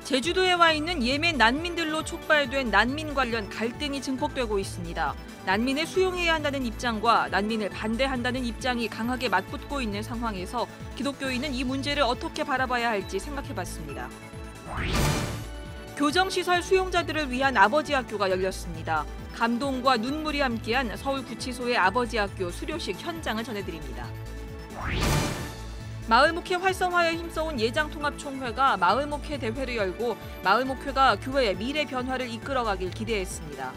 제주도에 와 있는 예멘 난민들로 촉발된 난민 관련 갈등이 증폭되고 있습니다. 난민을 수용해야 한다는 입장과 난민을 반대한다는 입장이 강하게 맞붙고 있는 상황에서 기독교인은 이 문제를 어떻게 바라봐야 할지 생각해봤습니다. 교정시설 수용자들을 위한 아버지 학교가 열렸습니다. 감동과 눈물이 함께한 서울구치소의 아버지 학교 수료식 현장을 전해드립니다. 마을목회 활성화에 힘써온 예장통합총회가 마을목회 대회를 열고 마을목회가 교회의 미래 변화를 이끌어가길 기대했습니다.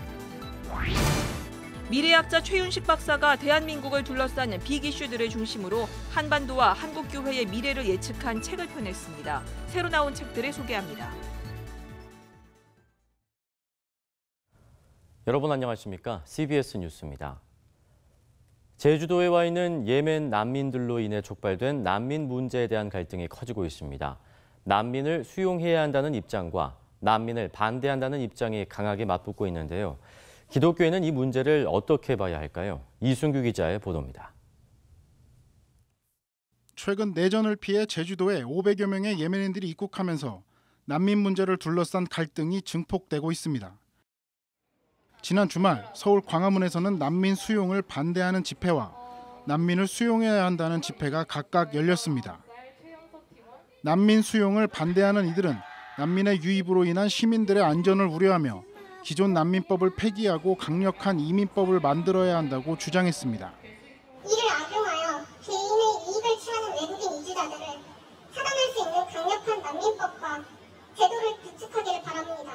미래학자 최윤식 박사가 대한민국을 둘러싼 빅 이슈들을 중심으로 한반도와 한국교회의 미래를 예측한 책을 펴냈습니다. 새로 나온 책들을 소개합니다. 여러분 안녕하십니까? CBS 뉴스입니다. 제주도에 와 있는 예멘 난민들로 인해 촉발된 난민 문제에 대한 갈등이 커지고 있습니다. 난민을 수용해야 한다는 입장과 난민을 반대한다는 입장이 강하게 맞붙고 있는데요. 기독교회는 이 문제를 어떻게 봐야 할까요? 이순규 기자의 보도입니다. 최근 내전을 피해 제주도에 500여 명의 예멘인들이 입국하면서 난민 문제를 둘러싼 갈등이 증폭되고 있습니다. 지난 주말 서울 광화문에서는 난민 수용을 반대하는 집회와 난민을 수용해야 한다는 집회가 각각 열렸습니다. 난민 수용을 반대하는 이들은 난민의 유입으로 인한 시민들의 안전을 우려하며 기존 난민법을 폐기하고 강력한 이민법을 만들어야 한다고 주장했습니다. 이를 악용하여 개인의 이익을 취하는 외국인 이주자들을 차단할 수 있는 강력한 난민법과 제도를 구축하기를 바랍니다.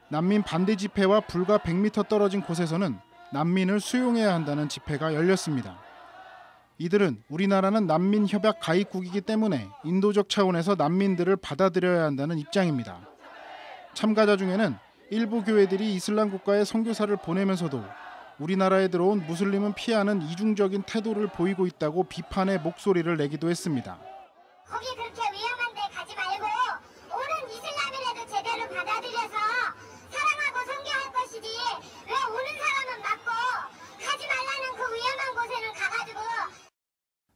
난민 반대 집회와 불과 100m 떨어진 곳에서는 난민을 수용해야 한다는 집회가 열렸습니다. 이들은 우리나라는 난민 협약 가입국이기 때문에 인도적 차원에서 난민들을 받아들여야 한다는 입장입니다. 참가자 중에는 일부 교회들이 이슬람 국가에 선교사를 보내면서도 우리나라에 들어온 무슬림은 피하는 이중적인 태도를 보이고 있다고 비판의 목소리를 내기도 했습니다. 거기 그렇게 위험한 데 가지 말고 오는 이슬람이라도 제대로 받아들여서 사랑하고 선교할 것이지 왜 오는 사람은 막고 가지 말라는 그 위험한 곳에는 가가지고.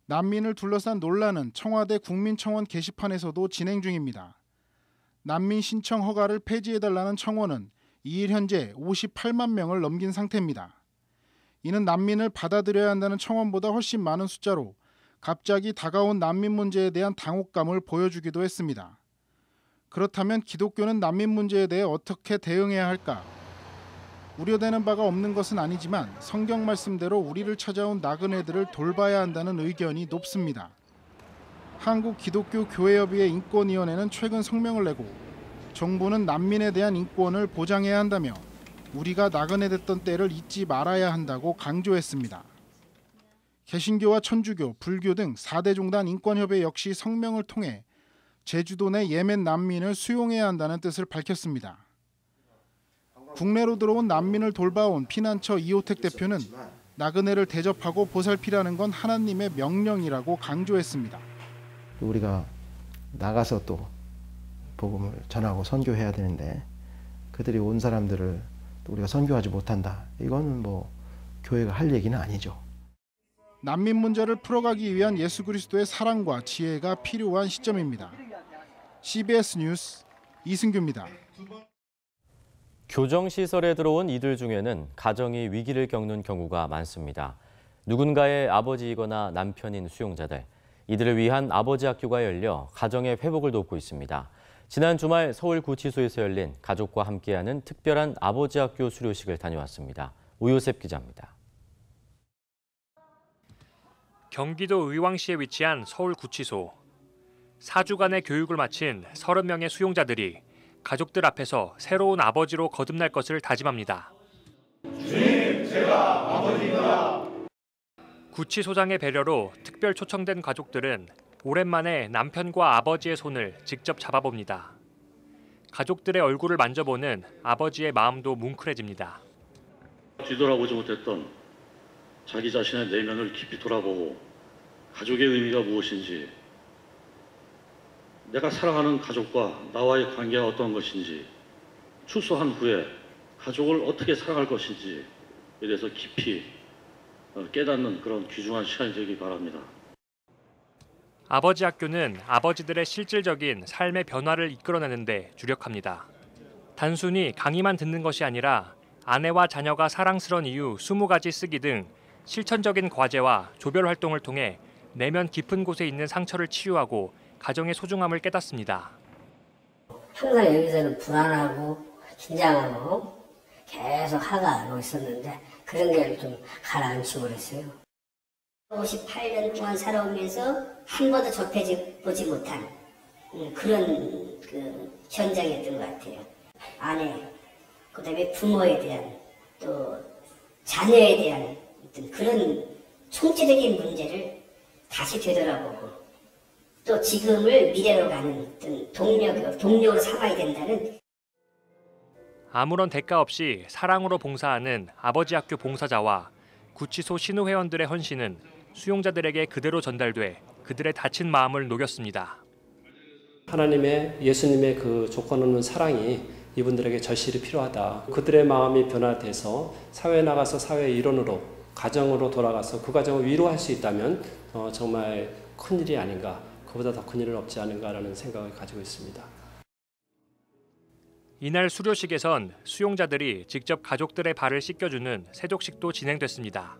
난민을 둘러싼 논란은 청와대 국민청원 게시판에서도 진행 중입니다. 난민 신청 허가를 폐지해달라는 청원은 2일 현재 58만 명을 넘긴 상태입니다. 이는 난민을 받아들여야 한다는 청원보다 훨씬 많은 숫자로 갑자기 다가온 난민 문제에 대한 당혹감을 보여주기도 했습니다. 그렇다면 기독교는 난민 문제에 대해 어떻게 대응해야 할까? 우려되는 바가 없는 것은 아니지만 성경 말씀대로 우리를 찾아온 나그네들을 돌봐야 한다는 의견이 높습니다. 한국기독교교회협의회 인권위원회는 최근 성명을 내고 정부는 난민에 대한 인권을 보장해야 한다며 우리가 나그네 됐던 때를 잊지 말아야 한다고 강조했습니다. 개신교와 천주교, 불교 등 4대 종단 인권협회 역시 성명을 통해 제주도 내 예멘 난민을 수용해야 한다는 뜻을 밝혔습니다. 국내로 들어온 난민을 돌봐온 피난처 이호택 대표는 나그네를 대접하고 보살피라는 건 하나님의 명령이라고 강조했습니다. 우리가 나가서 또 복음을 전하고 선교해야 되는데 그들이 온 사람들을 또 우리가 선교하지 못한다. 이건 뭐 교회가 할 얘기는 아니죠. 난민 문제를 풀어가기 위한 예수 그리스도의 사랑과 지혜가 필요한 시점입니다. CBS 뉴스 이승규입니다. 교정시설에 들어온 이들 중에는 가정이 위기를 겪는 경우가 많습니다. 누군가의 아버지이거나 남편인 수용자들. 이들을 위한 아버지 학교가 열려 가정의 회복을 돕고 있습니다. 지난 주말 서울구치소에서 열린 가족과 함께하는 특별한 아버지 학교 수료식을 다녀왔습니다. 우효셉 기자입니다. 경기도 의왕시에 위치한 서울구치소. 4주간의 교육을 마친 30명의 수용자들이 가족들 앞에서 새로운 아버지로 거듭날 것을 다짐합니다. 주님, 제가 아버지입니다. 구치소장의 배려로 특별 초청된 가족들은 오랜만에 남편과 아버지의 손을 직접 잡아봅니다. 가족들의 얼굴을 만져보는 아버지의 마음도 뭉클해집니다. 뒤돌아보지 못했던 자기 자신의 내면을 깊이 돌아보고 가족의 의미가 무엇인지, 내가 사랑하는 가족과 나와의 관계가 어떤 것인지, 출소한 후에 가족을 어떻게 사랑할 것인지에 대해서 깊이 깨닫는 그런 귀중한 시간이 되길 바랍니다. 아버지 학교는 아버지들의 실질적인 삶의 변화를 이끌어내는 데 주력합니다. 단순히 강의만 듣는 것이 아니라 아내와 자녀가 사랑스러운 이유 20가지 쓰기 등 실천적인 과제와 조별 활동을 통해 내면 깊은 곳에 있는 상처를 치유하고 가정의 소중함을 깨닫습니다. 항상 여기서는 불안하고 긴장하고 계속 화가 나고 있었는데 그런 게 좀 가라앉히고 그랬어요. 58년 동안 살아오면서 한 번도 접해보지 못한 그런 현장이었던 것 같아요. 아내, 그다음에 부모에 대한 또 자녀에 대한 어떤 그런 총체적인 문제를 다시 되돌아보고 또 지금을 미래로 가는 어떤 동력으로 삼아야 된다는. 아무런 대가 없이 사랑으로 봉사하는 아버지 학교 봉사자와 구치소 신우회원들의 헌신은 수용자들에게 그대로 전달돼 그들의 다친 마음을 녹였습니다. 하나님의 예수님의 그 조건 없는 사랑이 이분들에게 절실히 필요하다. 그들의 마음이 변화돼서 사회에 나가서 사회의 일원으로 가정으로 돌아가서 그 가정을 위로할 수 있다면 정말 큰일이 아닌가. 그보다 더 큰일은 없지 않은가라는 생각을 가지고 있습니다. 이날 수료식에선 수용자들이 직접 가족들의 발을 씻겨주는 세족식도 진행됐습니다.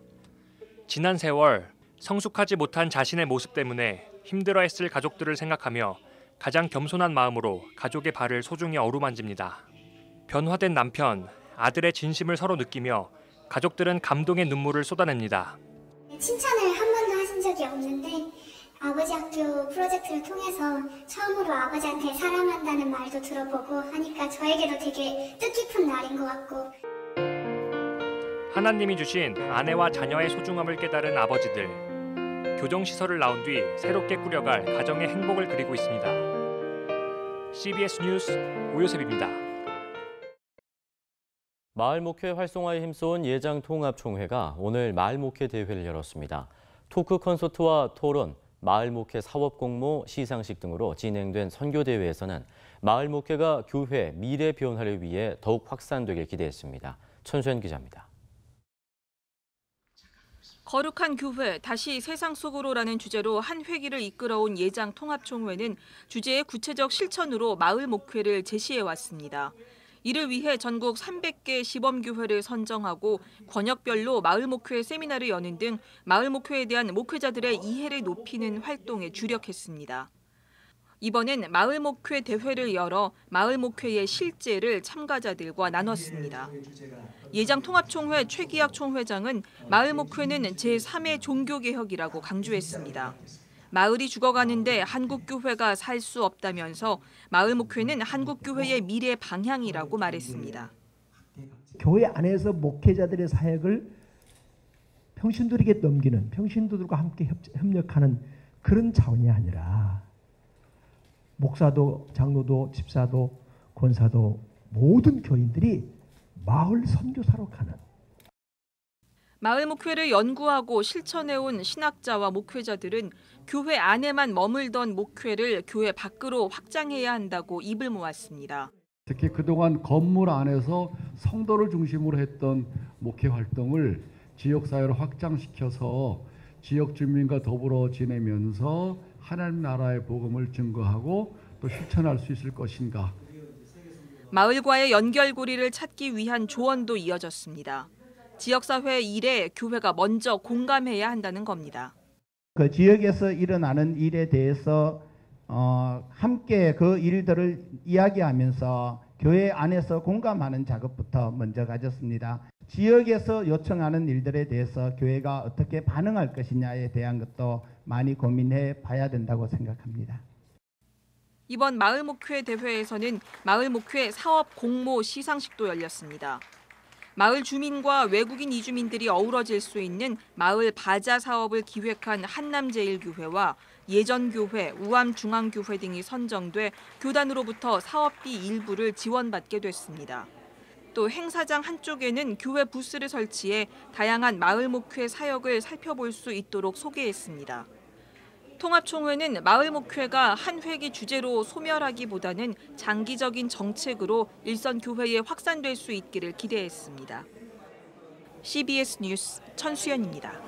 지난 세월 성숙하지 못한 자신의 모습 때문에 힘들어했을 가족들을 생각하며 가장 겸손한 마음으로 가족의 발을 소중히 어루만집니다. 변화된 남편, 아들의 진심을 서로 느끼며 가족들은 감동의 눈물을 쏟아냅니다. 칭찬을 한 번도 하신 적이 없는데 아버지 학교 프로젝트를 통해서 처음으로 아버지한테 사랑한다는 말도 들어보고 하니까 저에게도 되게 뜻깊은 날인 것 같고. 하나님이 주신 아내와 자녀의 소중함을 깨달은 아버지들. 교정시설을 나온 뒤 새롭게 꾸려갈 가정의 행복을 그리고 있습니다. CBS 뉴스 오요셉입니다. 마을목회 활성화에 힘써온 예장통합총회가 오늘 마을목회 대회를 열었습니다. 토크 콘서트와 토론, 마을목회 사업공모, 시상식 등으로 진행된 선교대회에서는 마을목회가 교회 미래 변화를 위해 더욱 확산되길 기대했습니다. 천수연 기자입니다. 거룩한 교회, 다시 세상 속으로라는 주제로 한 회기를 이끌어온 예장통합총회는 주제의 구체적 실천으로 마을 목회를 제시해왔습니다. 이를 위해 전국 300개 시범교회를 선정하고 권역별로 마을 목회 세미나를 여는 등 마을 목회에 대한 목회자들의 이해를 높이는 활동에 주력했습니다. 이번엔 마을 목회 대회를 열어 마을 목회의 실제를 참가자들과 나눴습니다. 예장통합총회 최기학 총회장은 마을 목회는 제3의 종교개혁이라고 강조했습니다. 마을이 죽어가는데 한국교회가 살 수 없다면서 마을 목회는 한국교회의 미래 방향이라고 말했습니다. 교회 안에서 목회자들의 사역을 평신도들에게 넘기는, 평신도들과 함께 협력하는 그런 차원이 아니라 목사도, 장로도, 집사도, 권사도 모든 교인들이 마을 선교사로 가는. 마을 목회를 연구하고 실천해온 신학자와 목회자들은 교회 안에만 머물던 목회를 교회 밖으로 확장해야 한다고 입을 모았습니다. 특히 그동안 건물 안에서 성도를 중심으로 했던 목회 활동을 지역사회로 확장시켜서 지역 주민과 더불어 지내면서 하나님 나라의 복음을 증거하고 또 실천할 수 있을 것인가. 마을과의 연결고리를 찾기 위한 조언도 이어졌습니다. 지역사회 일에 교회가 먼저 공감해야 한다는 겁니다. 그 지역에서 일어나는 일에 대해서 함께 그 일들을 이야기하면서 교회 안에서 공감하는 작업부터 먼저 가졌습니다. 지역에서 요청하는 일들에 대해서 교회가 어떻게 반응할 것이냐에 대한 것도 많이 고민해 봐야 된다고 생각합니다. 이번 마을목회 대회에서는 마을목회 사업 공모 시상식도 열렸습니다. 마을 주민과 외국인 이주민들이 어우러질 수 있는 마을 바자 사업을 기획한 한남제일교회와 예전교회, 우암중앙교회 등이 선정돼 교단으로부터 사업비 일부를 지원받게 됐습니다. 또 행사장 한쪽에는 교회 부스를 설치해 다양한 마을 목회 사역을 살펴볼 수 있도록 소개했습니다. 통합총회는 마을 목회가 한 회기 주제로 소멸하기보다는 장기적인 정책으로 일선 교회에 확산될 수 있기를 기대했습니다. CBS 뉴스 천수연입니다.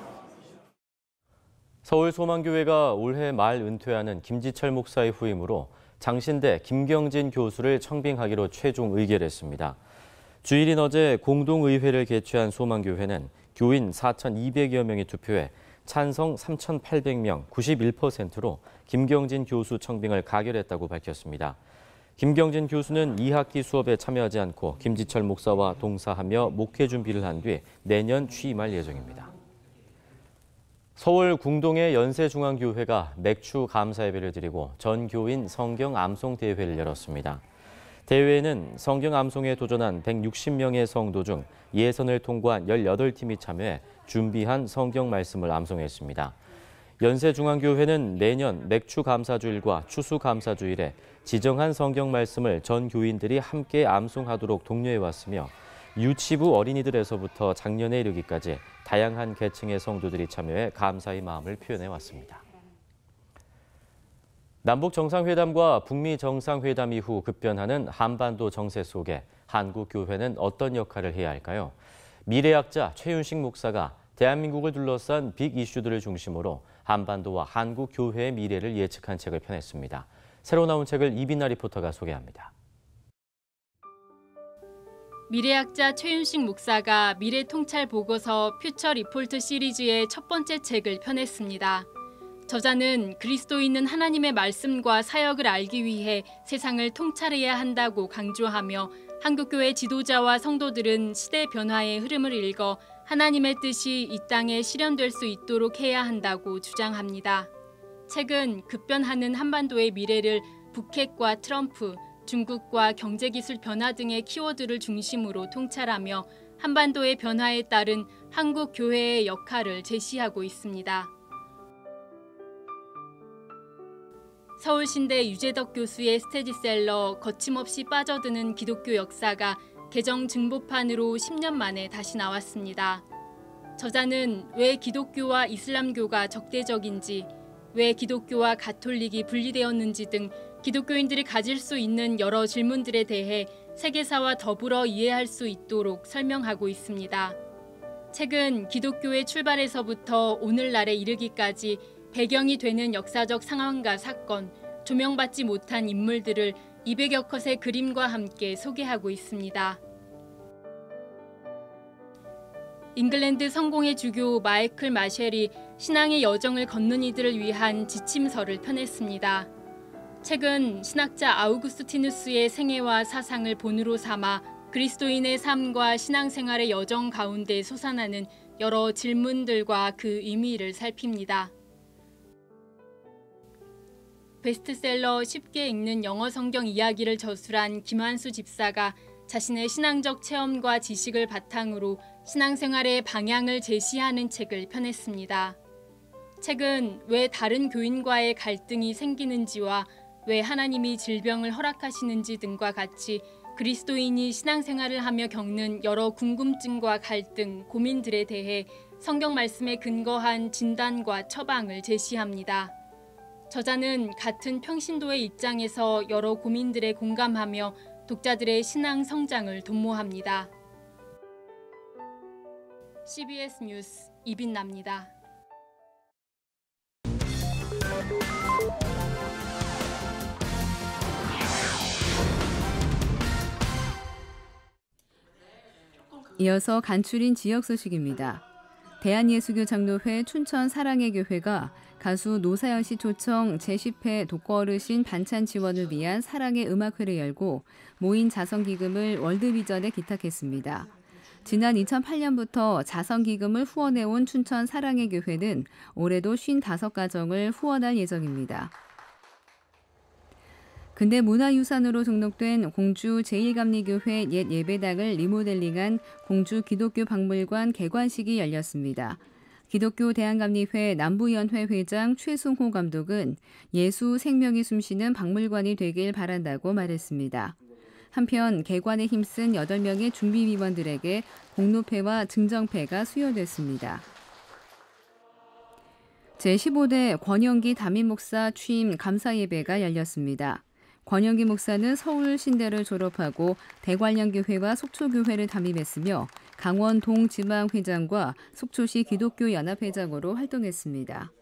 서울소망교회가 올해 말 은퇴하는 김지철 목사의 후임으로 장신대 김경진 교수를 청빙하기로 최종 의결했습니다. 주일인 어제 공동의회를 개최한 소망교회는 교인 4,200여 명이 투표해 찬성 3,800명 91%로 김경진 교수 청빙을 가결했다고 밝혔습니다. 김경진 교수는 2학기 수업에 참여하지 않고 김지철 목사와 동사하며 목회 준비를 한 뒤 내년 취임할 예정입니다. 서울 궁동의 연세중앙교회가 맥주 감사 예배를 드리고 전 교인 성경 암송 대회를 열었습니다. 대회에는 성경 암송에 도전한 160명의 성도 중 예선을 통과한 18팀이 참여해 준비한 성경 말씀을 암송했습니다. 연세중앙교회는 매년 맥주 감사주일과 추수 감사주일에 지정한 성경 말씀을 전 교인들이 함께 암송하도록 독려해 왔으며 유치부 어린이들에서부터 장년에 이르기까지 다양한 계층의 성도들이 참여해 감사의 마음을 표현해 왔습니다. 남북 정상회담과 북미 정상회담 이후 급변하는 한반도 정세 속에 한국 교회는 어떤 역할을 해야 할까요? 미래학자 최윤식 목사가 대한민국을 둘러싼 빅 이슈들을 중심으로 한반도와 한국 교회의 미래를 예측한 책을 펴냈습니다. 새로 나온 책을 이빈나 리포터가 소개합니다. 미래학자 최윤식 목사가 미래 통찰 보고서 퓨처 리포트 시리즈의 첫 번째 책을 펴냈습니다. 저자는 그리스도 있는 하나님의 말씀과 사역을 알기 위해 세상을 통찰해야 한다고 강조하며 한국교회 지도자와 성도들은 시대 변화의 흐름을 읽어 하나님의 뜻이 이 땅에 실현될 수 있도록 해야 한다고 주장합니다. 책은 급변하는 한반도의 미래를 북핵과 트럼프, 중국과 경제기술 변화 등의 키워드를 중심으로 통찰하며 한반도의 변화에 따른 한국 교회의 역할을 제시하고 있습니다. 서울신대 유재덕 교수의 스테디셀러 거침없이 빠져드는 기독교 역사가 개정 증보판으로 10년 만에 다시 나왔습니다. 저자는 왜 기독교와 이슬람교가 적대적인지, 왜 기독교와 가톨릭이 분리되었는지 등 기독교인들이 가질 수 있는 여러 질문들에 대해 세계사와 더불어 이해할 수 있도록 설명하고 있습니다. 책은 기독교의 출발에서부터 오늘날에 이르기까지 배경이 되는 역사적 상황과 사건, 조명받지 못한 인물들을 200여 컷의 그림과 함께 소개하고 있습니다. 잉글랜드 성공의 주교 마이클 마셸이 신앙의 여정을 걷는 이들을 위한 지침서를 펴냈습니다. 책은 신학자 아우구스티누스의 생애와 사상을 본으로 삼아 그리스도인의 삶과 신앙생활의 여정 가운데 솟아나는 여러 질문들과 그 의미를 살핍니다. 베스트셀러 쉽게 읽는 영어 성경 이야기를 저술한 김환수 집사가 자신의 신앙적 체험과 지식을 바탕으로 신앙생활의 방향을 제시하는 책을 펴냈습니다. 책은 왜 다른 교인과의 갈등이 생기는지와 왜 하나님이 질병을 허락하시는지 등과 같이 그리스도인이 신앙생활을 하며 겪는 여러 궁금증과 갈등, 고민들에 대해 성경 말씀에 근거한 진단과 처방을 제시합니다. 저자는 같은 평신도의 입장에서 여러 고민들에 공감하며 독자들의 신앙 성장을 도모합니다. CBS 뉴스 이빈나입니다. 이어서 간추린 지역 소식입니다. 대한예수교 장로회 춘천 사랑의 교회가 가수 노사연 씨 초청 제10회 독거어르신 반찬 지원을 위한 사랑의 음악회를 열고 모인 자선기금을 월드비전에 기탁했습니다. 지난 2008년부터 자선기금을 후원해온 춘천 사랑의 교회는 올해도 55가정을 후원할 예정입니다. 근대 문화유산으로 등록된 공주 제1감리교회 옛 예배당을 리모델링한 공주 기독교 박물관 개관식이 열렸습니다. 기독교 대한감리회 남부연회 회장 최승호 감독은 예수 생명이 숨쉬는 박물관이 되길 바란다고 말했습니다. 한편 개관에 힘쓴 8명의 준비위원들에게 공로패와 증정패가 수여됐습니다. 제15대 권영기 담임목사 취임 감사예배가 열렸습니다. 권영기 목사는 서울신대를 졸업하고 대관령교회와 속초교회를 담임했으며 강원 동지방회장과 속초시 기독교연합회장으로 활동했습니다.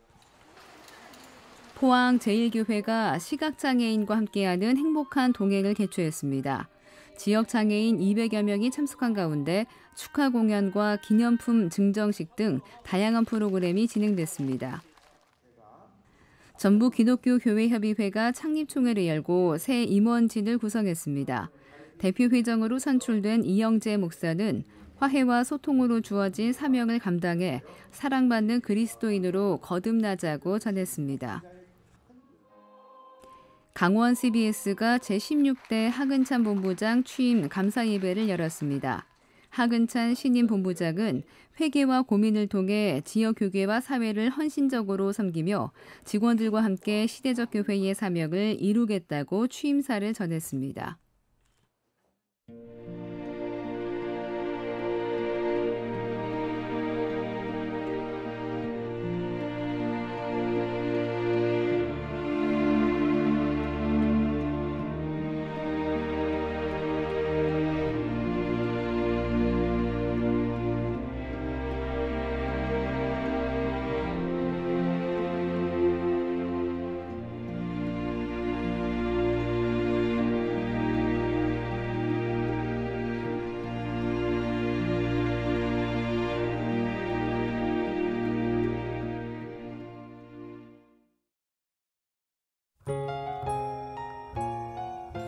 포항 제1교회가 시각장애인과 함께하는 행복한 동행을 개최했습니다. 지역 장애인 200여 명이 참석한 가운데 축하 공연과 기념품 증정식 등 다양한 프로그램이 진행됐습니다. 전북기독교교회협의회가 창립총회를 열고 새 임원진을 구성했습니다. 대표회장으로 선출된 이영재 목사는 화해와 소통으로 주어진 사명을 감당해 사랑받는 그리스도인으로 거듭나자고 전했습니다. 강원 CBS가 제16대 하근찬 본부장 취임 감사 예배를 열었습니다. 하근찬 신임 본부장은 회개와 고민을 통해 지역 교계와 사회를 헌신적으로 섬기며 직원들과 함께 시대적 교회의 사명을 이루겠다고 취임사를 전했습니다.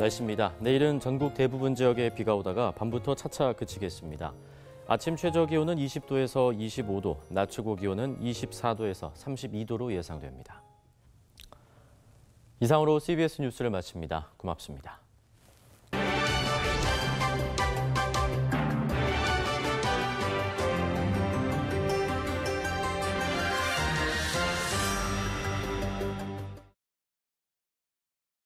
날씨입니다. 내일은 전국 대부분 지역에 비가 오다가 밤부터 차차 그치겠습니다. 아침 최저 기온은 20도에서 25도, 낮 최고 기온은 24도에서 32도로 예상됩니다. 이상으로 CBS 뉴스를 마칩니다. 고맙습니다.